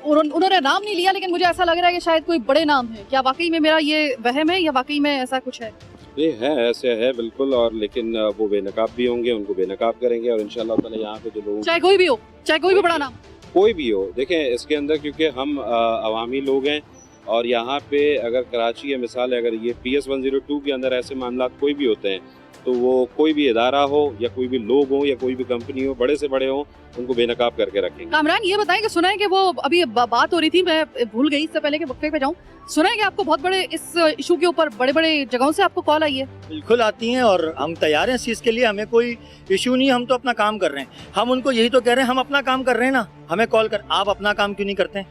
उन्होंने नाम नहीं लिया, लेकिन मुझे ऐसा लग रहा है कि शायद कोई बड़े नाम है। क्या वाकई में मेरा ये वहम है या वाकई में ऐसा कुछ है? ये है, ऐसे है बिल्कुल। और लेकिन वो बेनकाब भी होंगे, उनको बेनकाब करेंगे और इंशाल्लाह ताला यहाँ पे जो लोग, चाहे कोई भी हो, चाहे कोई भी बड़ा नाम, कोई भी हो, देखें इसके अंदर क्योंकि हम अवामी लोग हैं और यहाँ पे अगर कराची है मिसाल है, अगर ये PS 102 के अंदर ऐसे मामला कोई भी होते हैं तो वो कोई भी इदारा हो या कोई भी लोग हो या कोई भी कंपनी हो, बड़े से बड़े हो, उनको बेनकाब करके रखेंगे। कामरान ये बताएं कि सुना है कि वो अभी बात हो रही थी, मैं भूल गई इससे पहले कि वक्फे पे जाऊं, सुना है कि आपको बहुत बड़े इस इशू के ऊपर बड़े बड़े जगहों से आपको कॉल आई है? बिल्कुल आती हैं और हम तैयार हैं इस चीज़ के लिए, हमें कोई इशू नहीं, हम तो अपना काम कर रहे हैं। हम उनको यही तो कह रहे हैं, हम अपना काम कर रहे हैं ना, हमें कॉल कर, आप अपना काम क्यों नहीं करते हैं?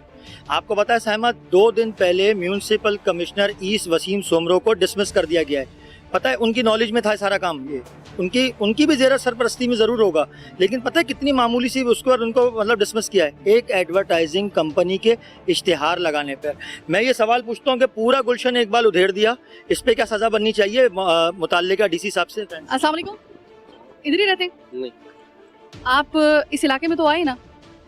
आपको पता है सहमत, 2 दिन पहले municipal commissioner east Waseem Soomro को डिसमिस कर दिया गया है। पता है उनकी नॉलेज में था सारा काम, ये उनकी भी ज़रा सरपरस्ती में ज़रूर होगा, लेकिन पता है कितनी मामूली सी उसको और उनको मतलब डिसमिस किया है एक एडवर्टाइजिंग कंपनी के इश्तिहार लगाने पर। मैं ये सवाल पूछता हूँ कि पूरा गुलशन इकबाल उधेड़ दिया, इस पर क्या सज़ा बननी चाहिए मुताल्लिका DC साहब से? अस्सलाम वालेकुम, इधर ही रहते? नहीं। आप इस इलाके में तो आए ना,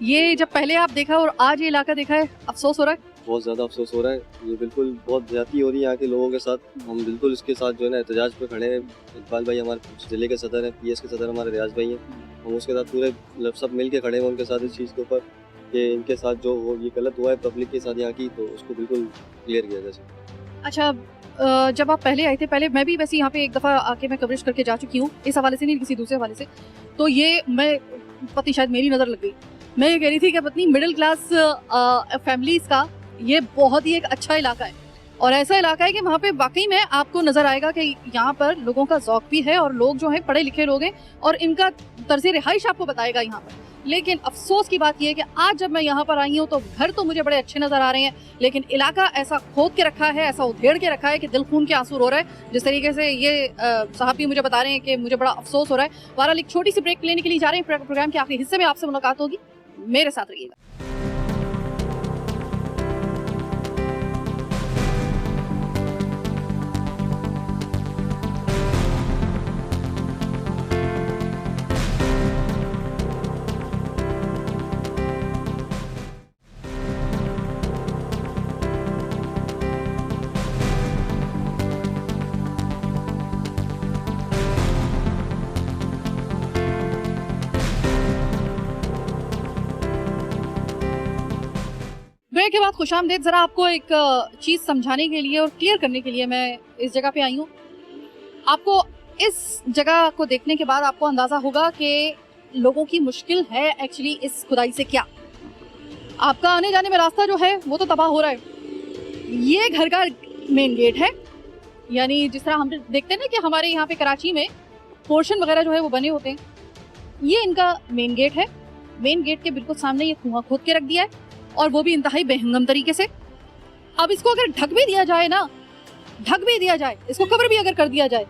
ये जब पहले आप देखा और आज ये इलाका देखा है, अफसोस हो रहा है? बहुत ज़्यादा अफसोस हो रहा है, ये बिल्कुल बहुत ज़्यादती हो रही है यहाँ के लोगों के साथ। हम बिल्कुल इसके साथ जो है ना एहतजाज पे खड़े हैं। इकबाल भाई हमारे ज़िले के सदर हैं, PS के सदर हमारे रियाज भाई हैं, हम उसके साथ पूरे सब मिल के खड़े हैं उनके साथ इस चीज़ के ऊपर कि इनके साथ जो ये गलत हुआ है पब्लिक के साथ यहाँ की, तो उसको बिल्कुल क्लियर किया जाए। अच्छा, जब आप पहले आए थे, पहले मैं भी वैसे यहाँ पे एक दफ़ा आके मैं कवरेज करके जा चुकी हूँ, इस हवाले से नहीं किसी दूसरे हवाले से, तो ये मैं पति शायद मेरी नज़र लग गई, मैं ये कह रही थी कि पत्नी मिडिल क्लास फैमिलीज़ का ये बहुत ही एक अच्छा इलाका है और ऐसा इलाका है कि वहाँ पे वाकई में आपको नज़र आएगा कि यहाँ पर लोगों का ज़ौक़ भी है और लोग जो हैं पढ़े लिखे लोग हैं और इनका तर्ज़ रिहाइश आपको बताएगा यहाँ पर। लेकिन अफसोस की बात यह है कि आज जब मैं यहाँ पर आई हूँ तो घर तो मुझे बड़े अच्छे नजर आ रहे हैं, लेकिन इलाका ऐसा खोद के रखा है, ऐसा उधेड़ के रखा है कि दिल खून के आंसू रो रहा है। जिस तरीके से ये साहब भी मुझे बता रहे हैं कि मुझे बड़ा अफसोस हो रहा है। बहरहाल एक छोटी सी ब्रेक लेने के लिए जा रहे हैं। प्रोग्राम के आखिरी हिस्से में आपसे मुलाकात होगी, मेरे साथ रहिएगा। ब्रेक के बाद खुशामदीद। जरा आपको एक चीज समझाने के लिए और क्लियर करने के लिए मैं इस जगह पे आई हूँ। आपको इस जगह को देखने के बाद आपको अंदाजा होगा कि लोगों की मुश्किल है एक्चुअली इस खुदाई से क्या। आपका आने जाने में रास्ता जो है वो तो तबाह हो रहा है। ये घर का मेन गेट है, यानी जिस तरह हम देखते हैं ना कि हमारे यहाँ पे कराची में पोर्शन वगैरह जो है वो बने होते हैं, ये इनका मेन गेट है। मेन गेट के बिल्कुल सामने ये कुआं खोद के रख दिया है, और वो भी इंतहाई बेहंगम तरीके से। अब इसको अगर ढक भी दिया जाए ना, ढक भी दिया जाए, इसको कवर भी अगर कर दिया जाए,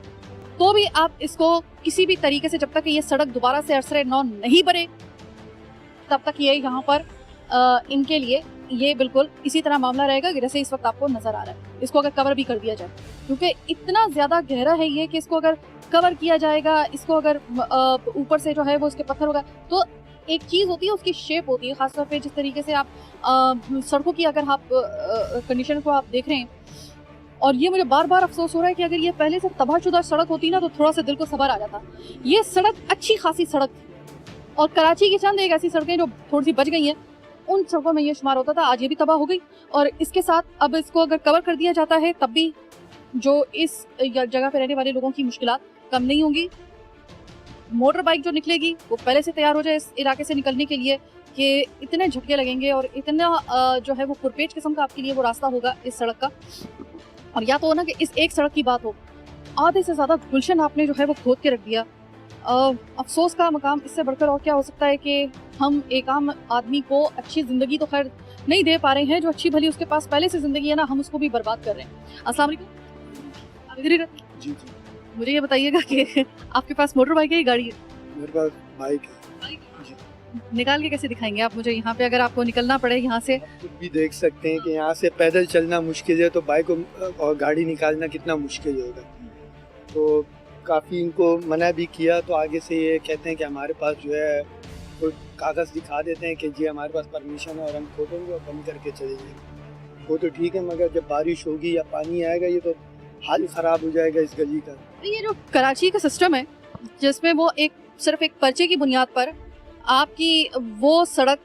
तो भी आप इसको किसी भी तरीके से, जब तक ये सड़क दोबारा से अरसरे नौ नहीं बने, तब तक ये यहाँ पर इनके लिए ये बिल्कुल इसी तरह मामला रहेगा जैसे इस वक्त आपको नजर आ रहा है। इसको अगर कवर भी कर दिया जाए, क्योंकि इतना ज्यादा गहरा है ये कि इसको अगर कवर किया जाएगा, इसको अगर ऊपर से जो है वो इसके पत्थर होगा, तो एक चीज होती है उसकी शेप होती है। खासतौर पे जिस तरीके से आप सड़कों की अगर आप कंडीशन को आप देख रहे हैं, और ये मुझे बार बार अफसोस हो रहा है कि अगर ये पहले से तबाहशुदा सड़क होती ना तो थोड़ा सा दिल को सबर आ जाता। ये सड़क अच्छी खासी सड़क थी, और कराची की चंद एक ऐसी सड़कें जो थोड़ी सी बच गई हैं, उन सड़कों में ये शुमार होता था। आज ये भी तबाह हो गई, और इसके साथ अब इसको अगर कवर कर दिया जाता है तब भी जो इस जगह पे रहने वाले लोगों की मुश्किलात कम नहीं होंगी। मोटर बाइक जो निकलेगी वो पहले से तैयार हो जाए इस इलाके से निकलने के लिए, कि इतने झटके लगेंगे और इतना जो है वो पुरपेच किस्म का आपके लिए वो रास्ता होगा इस सड़क का। और या तो हो ना कि इस एक सड़क की बात हो, आधे से ज़्यादा गुलशन आपने जो है वो खोद के रख दिया। अफसोस का मकाम इससे बढ़कर और क्या हो सकता है कि हम एक आम आदमी को अच्छी ज़िंदगी तो खैर नहीं दे पा रहे हैं, जो अच्छी भली उसके पास पहले से ज़िंदगी है ना, हम उसको भी बर्बाद कर रहे हैं। अस्सलाम वालेकुम। आप इधर ही रहते हैं? जी। मुझे ये बताइएगा कि आपके पास मोटर बाइक है या गाड़ी है? मेरे पास बाइक है। निकाल के कैसे दिखाएंगे आप मुझे यहाँ पे, अगर आपको निकलना पड़े यहाँ से? खुद भी देख सकते हैं कि यहाँ से पैदल चलना मुश्किल है, तो बाइक और गाड़ी निकालना कितना मुश्किल होगा। तो काफ़ी इनको मना भी किया, तो आगे से ये कहते हैं कि हमारे पास जो है कोई कागज़ दिखा देते हैं कि जी हमारे पास परमिशन है और हम खोदेंगे और बंद करके चले जाएंगे। वो तो ठीक है, मगर जब बारिश होगी या पानी आएगा ये तो हाल ख़राब हो जाएगा इस गली का। ये जो कराची का सिस्टम है, जिसमें वो एक सिर्फ एक पर्चे की बुनियाद पर आपकी वो सड़क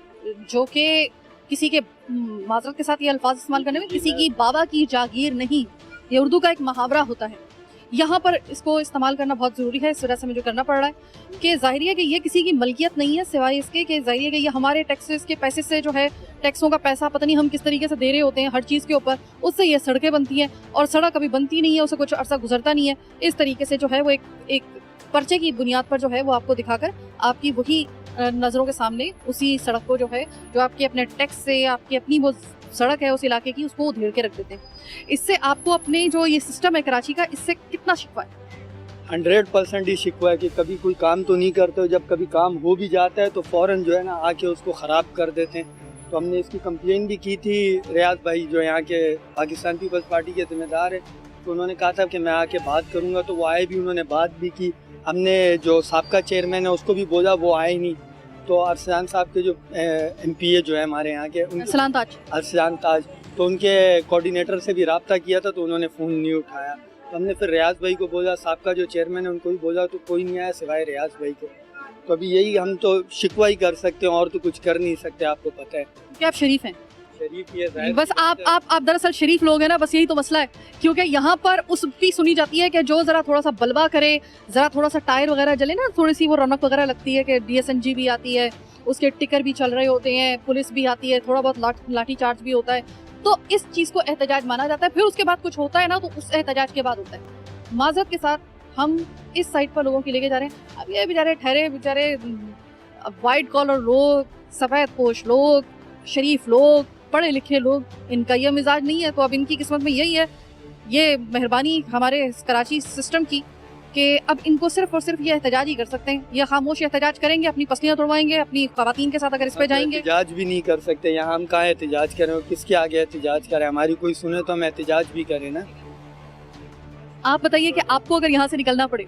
जो कि किसी के, माजरत के साथ ये अल्फाज इस्तेमाल करने में, किसी की बाबा की जागीर नहीं, ये उर्दू का एक मुहावरा होता है, यहाँ पर इसको इस्तेमाल करना बहुत ज़रूरी है। इस वजह से मुझे करना पड़ रहा है कि ज़ाहिर है कि ये किसी की मलकियत नहीं है, सिवाय इसके कि ज़ाहिर है कि ये हमारे टैक्सेस के पैसे से जो है, टैक्सों का पैसा पता नहीं हम किस तरीके से दे रहे होते हैं हर चीज़ के ऊपर, उससे ये सड़कें बनती हैं, और सड़क कभी बनती नहीं है, उसे कुछ अरसा गुजरता नहीं है। इस तरीके से जो है वो एक पर्चे की बुनियाद पर जो है वो आपको दिखाकर आपकी वही नज़रों के सामने उसी सड़क को जो है, जो आपके अपने टैक्स से आपकी अपनी वो सड़क है उस इलाके की, उसको उधेड़ के रख देते हैं। इससे आपको अपने जो ये सिस्टम है कराची का, इससे कितना शिकवा है? 100% ही शिकवा है कि कभी कोई काम तो नहीं करते हो, जब कभी काम हो भी जाता है तो फ़ौरन जो है ना आके उसको ख़राब कर देते हैं। तो हमने इसकी कंप्लेन भी की थी। रियाज भाई जो यहाँ के पाकिस्तान पीपल्स पार्टी के ज़िम्मेदार है, तो उन्होंने कहा था कि मैं आके बात करूँगा, तो वो आए भी, उन्होंने बात भी की। हमने जो साबका चेयरमैन है उसको भी बोला, वो आए नहीं। तो अरसलान साहब के जो MPA जो है हमारे यहाँ के, अरसलान ताज, तो उनके कोऑर्डिनेटर से भी रब्ता किया था, तो उन्होंने फ़ोन नहीं उठाया। तो हमने फिर रियाज भाई को बोला, साहब का जो चेयरमैन है उनको भी बोला, तो कोई नहीं आया सिवाय रियाज भाई के। तो अभी यही हम तो शिकवा ही कर सकते हैं, और तो कुछ कर नहीं सकते, आपको पता है कि आप शरीफ हैं। शरीफ ही है, बस आप दरअसल शरीफ लोग हैं ना, बस यही तो मसला है। क्योंकि यहाँ पर उसकी सुनी जाती है कि जो ज़रा थोड़ा सा बलवा करे, ज़रा थोड़ा सा टायर वगैरह जले ना, थोड़ी सी वो रौनक वगैरह लगती है कि DSNG भी आती है, उसके टिकर भी चल रहे होते हैं, पुलिस भी आती है, थोड़ा बहुत लाठी चार्ज भी होता है, तो इस चीज़ को एहतजाज माना जाता है। फिर उसके बाद कुछ होता है ना, तो उस एहतजाज के बाद होता है। माजरत के साथ हम इस साइड पर लोगों की लेके जा रहे हैं। अब ये बेचारे ठहरे बेचारे वाइट कॉलर लोग, सफ़ेद पोश लोग, शरीफ लोग, पढ़े लिखे लोग, इनका ये मिजाज नहीं है। तो अब इनकी किस्मत में यही है, ये मेहरबानी हमारे कराची सिस्टम की कि अब इनको सिर्फ और सिर्फ ये एहतजाज ही कर सकते हैं। ये खामोश एहतजाज करेंगे, अपनी पसलियाँ तोड़वाएंगे, अपनी खवातीन के साथ अगर इस पे जाएंगे। एहतजाज भी नहीं कर सकते यहाँ, हम कहाँ एहतजाज करें और किसके आगे एहतजाज करें? हमारी कोई सुने तो हम एहतजाज भी करें ना। आप बताइए कि आपको अगर यहाँ से निकलना पड़े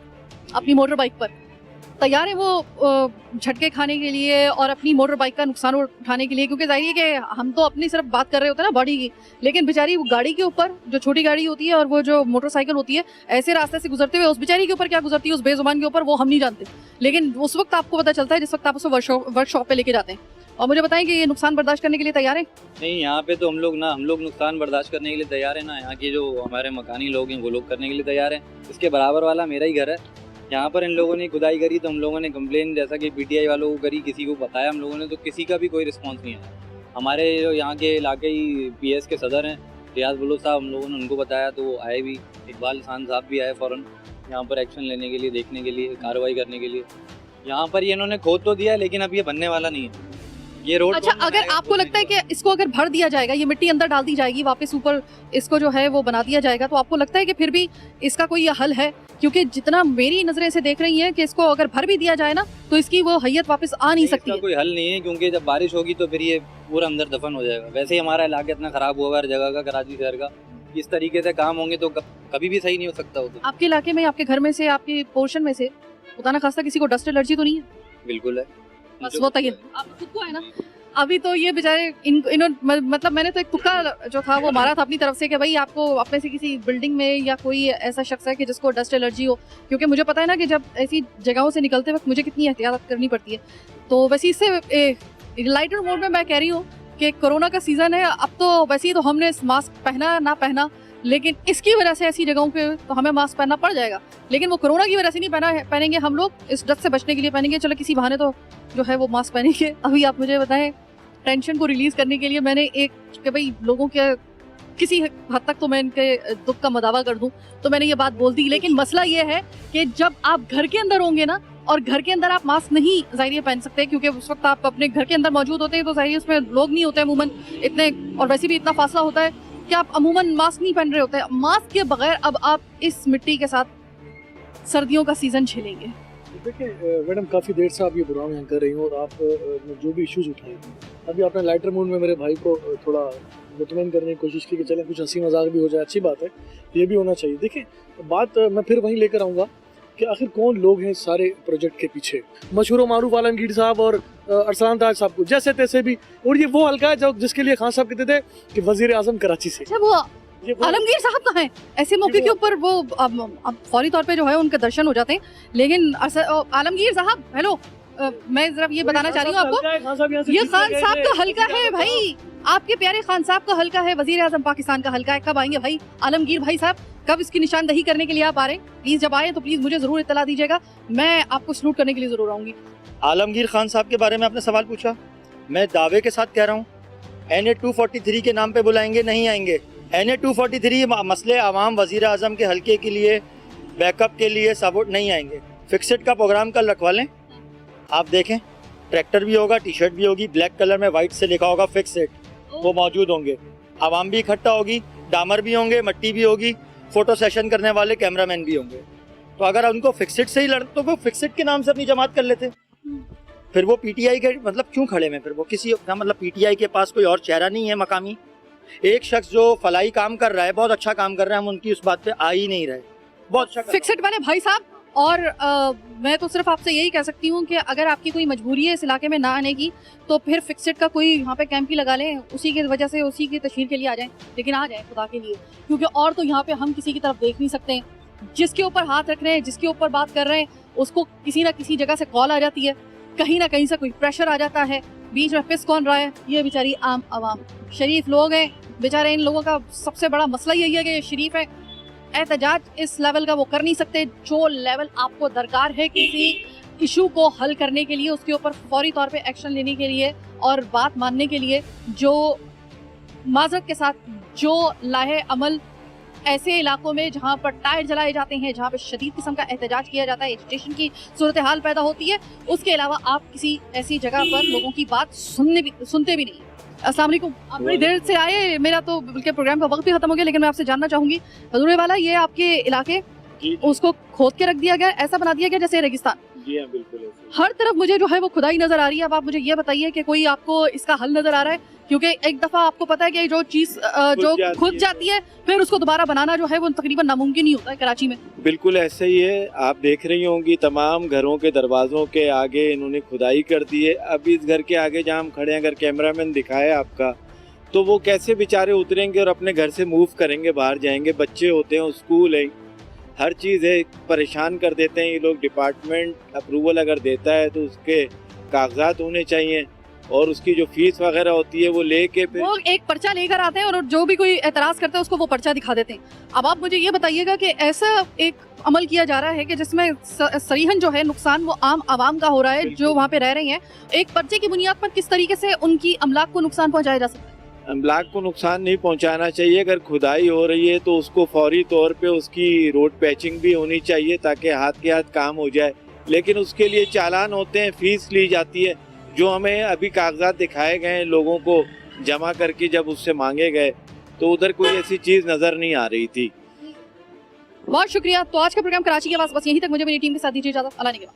अपनी मोटर बाइक पर, तैयार है वो झटके खाने के लिए और अपनी मोटर बाइक का नुकसान उठाने के लिए? क्योंकि जाहिर है कि हम तो अपनी सिर्फ बात कर रहे होते हैं ना बॉडी की, लेकिन बेचारी वो गाड़ी के ऊपर, जो छोटी गाड़ी होती है और वो जो मोटरसाइकिल होती है, ऐसे रास्ते से गुजरते हुए उस बेचारी के ऊपर क्या गुजरती है, उस बेजुबान के ऊपर, वो हम नहीं जानते। लेकिन उस वक्त आपको पता चलता है जिस वक्त आप उसे वर्कशॉप पे लेके जाते हैं। और मुझे बताएं कि ये नुकसान बर्दाश्त करने के लिए तैयार है? नहीं, यहाँ पे तो हम लोग नुकसान बर्दाश्त करने के लिए तैयार है ना। यहाँ के जो हमारे मकानी लोग हैं वो लोग करने के लिए तैयार हैं। इसके बराबर वाला मेरा ही घर है। यहाँ पर इन लोगों ने खुदाई करी तो हम लोगों ने कंप्लेन जैसा कि पीटीआई वालों को करी, किसी को बताया हम लोगों ने, तो किसी का भी कोई रिस्पांस नहीं है। हमारे जो यहाँ के इलाके ही पीएस के सदर हैं रियाज बलोच साहब, हम लोगों ने उनको बताया तो वो आए भी। इकबाल खान साहब भी आए फ़ौरन यहाँ पर एक्शन लेने के लिए, देखने के लिए, कार्रवाई करने के लिए। यहाँ पर ये इन्होंने खोद तो दिया लेकिन अब ये बनने वाला नहीं है ये रोड। अच्छा, अगर आपको लगता है कि इसको अगर भर दिया जाएगा, ये मिट्टी अंदर डाल दी जाएगी, वापस ऊपर इसको जो है वो बना दिया जाएगा, तो आपको लगता है कि फिर भी इसका कोई हल है? क्योंकि जितना मेरी नजरें से देख रही हैं कि इसको अगर भर भी दिया जाए ना तो इसकी वो हैयत वापस आ नहीं सकती है। कोई हल नहीं है, क्योंकि जब बारिश होगी तो फिर ये पूरा अंदर दफन हो जाएगा। वैसे ही हमारा इलाका इतना खराब हुआ है हर जगह का, कराची शहर का। इस तरीके से काम होंगे तो कभी भी सही नहीं हो सकता। आपके इलाके में, आपके घर में से, आपके पोर्शन में से खुदा ना खास्ता किसी को डस्ट एलर्जी तो नहीं है? बिल्कुल है, बस वो तक आप खुद को है ना। अभी तो ये बेचारे मतलब मैंने तो एक तुक्का जो था वो मारा था अपनी तरफ से कि भाई आपको अपने से किसी बिल्डिंग में या कोई ऐसा शख्स है कि जिसको डस्ट एलर्जी हो, क्योंकि मुझे पता है ना कि जब ऐसी जगहों से निकलते वक्त मुझे कितनी एहतियात करनी पड़ती है। तो वैसे इससे लाइटर मोड में मैं कह रही हूँ कि कोरोना का सीज़न है, अब तो वैसे ही तो हमने मास्क पहना ना पहना, लेकिन इसकी वजह से ऐसी जगहों पे तो हमें मास्क पहनना पड़ जाएगा। लेकिन वो कोरोना की वजह से नहीं पहनेंगे हम लोग, इस डस्ट से बचने के लिए पहनेंगे। चलो किसी बहाने तो जो है वो मास्क पहनेंगे। अभी आप मुझे बताएं, टेंशन को रिलीज करने के लिए मैंने एक कि भाई लोगों के किसी हद तक तो मैं इनके दुख का मदावा कर दूं, तो मैंने ये बात बोल दी। लेकिन मसला ये है कि जब आप घर के अंदर होंगे ना, और घर के अंदर आप मास्क नहीं जाहिर पहन सकते, क्योंकि उस वक्त आप अपने घर के अंदर मौजूद होते हैं, तो जाहिर उसमें लोग नहीं होते अमूमन इतने, और वैसे भी इतना फासला होता है कि आप अमूमन मास्क नहीं पहन रहे होते। मास्क के बगैर अब आप इस मिट्टी के साथ सर्दियों का सीजन झेलेंगे। देखिए मैडम, काफ़ी देर से आप ये प्रोग्राम यहाँ कर रही हो और आप जो भी इश्यूज उठाए, अभी आपने लाइटर मूड में मेरे भाई को थोड़ा मुतमईन करने की कोशिश की कि चलें कुछ हंसी मजाक भी हो जाए, अच्छी बात है, ये भी होना चाहिए। देखिए बात मैं फिर वहीं लेकर आऊँगा कि आखिर कौन लोग हैं सारे प्रोजेक्ट के पीछे। मशहूर मारूफ आलमगीर साहब और अरसलान ताज साहब को जैसे तैसे भी, और ये वो हल्का है जो जिसके लिए खान साहब कहते थे कि वजीर आजम कराची से। अच्छा, वो आलमगीर साहब कहाँ हैं? ऐसे मौके के ऊपर वो अब फौरी तौर पे जो है उनके दर्शन हो जाते हैं। लेकिन आलमगीर साहब, हेलो, मैं जरा ये बताना चाह रही हूँ आपको, ये खान साहब का हल्का है भाई, आपके प्यारे खान साहब का हल्का है, वजीर आजम पाकिस्तान का हल्का है। कब आएंगे भाई आलमगीर भाई साहब? कब इसकी निशानदही करने के लिए आप आ रहे हैं? प्लीज जब आए तो प्लीज मुझे जरूर इत्तला दीजिएगा, मैं आपको सलूट करने के लिए जरूर आऊंगी। आलमगीर खान साहब के बारे में आपने सवाल पूछा, मैं दावे के साथ कह रहा हूँ NA 243 के नाम पे बुलाएंगे, नहीं आएंगे। NA 243 मसले आवाम वजीर आजम के हल्के के लिए, बैकअप के लिए सपोर्ट नहीं आएंगे। फिक्सेड का प्रोग्राम कल रखवा लें, आप देखें, ट्रैक्टर भी होगा, टी शर्ट भी होगी, ब्लैक कलर में वाइट से लिखा होगा फिक्सेड, वो मौजूद होंगे। आवाम भी इकट्ठा होगी, डामर भी होंगे, मट्टी भी होगी, फोटो सेशन करने वाले कैमरामैन भी होंगे। तो अगर उनको फिक्सेड से ही लड़ते तो वो फिक्सेड के नाम से अपनी जमात कर लेते। फिर वो पीटीआई के मतलब क्यों खड़े में? फिर वो किसी मतलब पीटीआई के पास कोई और चेहरा नहीं है मकामी? एक शख्स जो फलाई काम कर रहा है, बहुत अच्छा काम कर रहा है, हम उनकी उस बात पे आ ही नहीं रहे। बहुत अच्छा फिक्सेड वाले भाई साहब, और मैं तो सिर्फ आपसे यही कह सकती हूँ कि अगर आपकी कोई मजबूरी है इस इलाके में ना आने की, तो फिर फिक्सेड का कोई यहाँ पे कैंप ही लगा लें, उसी की वजह से उसी की तशहीर के लिए आ जाएं। लेकिन आ जाएं खुदा के लिए, क्योंकि और तो यहाँ पे हम किसी की तरफ देख नहीं सकते। जिसके ऊपर हाथ रख रहे हैं, जिसके ऊपर बात कर रहे हैं, उसको किसी ना किसी जगह से कॉल आ जाती है, कहीं ना कहीं से कोई प्रेशर आ जाता है। बीच में पिस कौन रहा है? ये बेचारी आम आवाम, शरीफ लोग हैं बेचारे। इन लोगों का सबसे बड़ा मसला यही है कि ये शरीफ है। एहतजाज इस लेवल का वो कर नहीं सकते जो लेवल आपको दरकार है किसी इशू को हल करने के लिए, उसके ऊपर फौरी तौर पे एक्शन लेने के लिए और बात मानने के लिए। जो माजरत के साथ जो लाहे अमल ऐसे इलाकों में जहां पर टायर जलाए जाते हैं, जहां पर शदीद किस्म का एहतजाज किया जाता है, एजिटेशन की सूरत हाल पैदा होती है, उसके अलावा आप किसी ऐसी जगह पर लोगों की बात सुनते भी नहीं। अस्सलाम वालेकुम, आप बड़ी देर से आए, मेरा तो बल्कि प्रोग्राम का वक्त भी खत्म हो गया, लेकिन मैं आपसे जानना चाहूंगी हजूर वाला, ये आपके इलाके उसको खोद के रख दिया गया, ऐसा बना दिया गया जैसे रेगिस्तान? जी हाँ, बिल्कुल। हर तरफ मुझे जो है वो खुदाई नजर आ रही है। अब आप मुझे ये बताइए कि कोई आपको इसका हल नजर आ रहा है? क्योंकि एक दफा आपको पता है कि जो चीज जो खुद जाती है फिर उसको दोबारा बनाना जो है वो तकरीबन नामुमकिन ही होता है कराची में। बिल्कुल ऐसा ही है। आप देख रही होंगी तमाम घरों के दरवाजों के आगे इन्होंने खुदाई कर दी है। अब इस घर के आगे जहाँ हम खड़े हैं, अगर कैमरामैन दिखाए आपका, तो वो कैसे बेचारे उतरेंगे और अपने घर से मूव करेंगे, बाहर जाएंगे? बच्चे होते हैं, स्कूल है, हर चीज़ है, परेशान कर देते हैं ये लोग। डिपार्टमेंट अप्रूवल अगर देता है तो उसके कागजात होने चाहिए और उसकी जो फीस वगैरह होती है वो लेके फिर वो एक पर्चा लेकर आते हैं और जो भी कोई एतराज करता है उसको वो पर्चा दिखा देते हैं। अब आप मुझे ये बताइएगा कि ऐसा एक अमल किया जा रहा है कि जिसमें सरीहन जो है नुकसान वो आम आवाम का हो रहा है जो वहाँ पे रह रही हैं। एक पर्चे की बुनियाद पर किस तरीके से उनकी अमलाक को नुकसान पहुँचाया जा सकता है? अमलाक को नुकसान नहीं पहुंचाना चाहिए। अगर खुदाई हो रही है तो उसको फौरी तौर पे उसकी रोड पैचिंग भी होनी चाहिए ताकि हाथ के हाथ काम हो जाए। लेकिन उसके लिए चालान होते हैं, फीस ली जाती है, जो हमें अभी कागजात दिखाए गए हैं लोगों को जमा करके, जब उससे मांगे गए तो उधर कोई ऐसी चीज़ नज़र नहीं आ रही थी। बहुत शुक्रिया। तो आज का प्रोग्राम कराची के पास बस यहीं तक। मुझे मेरी टीम के साथ दीजिए इजाजत। अल्लाह ने के बाद।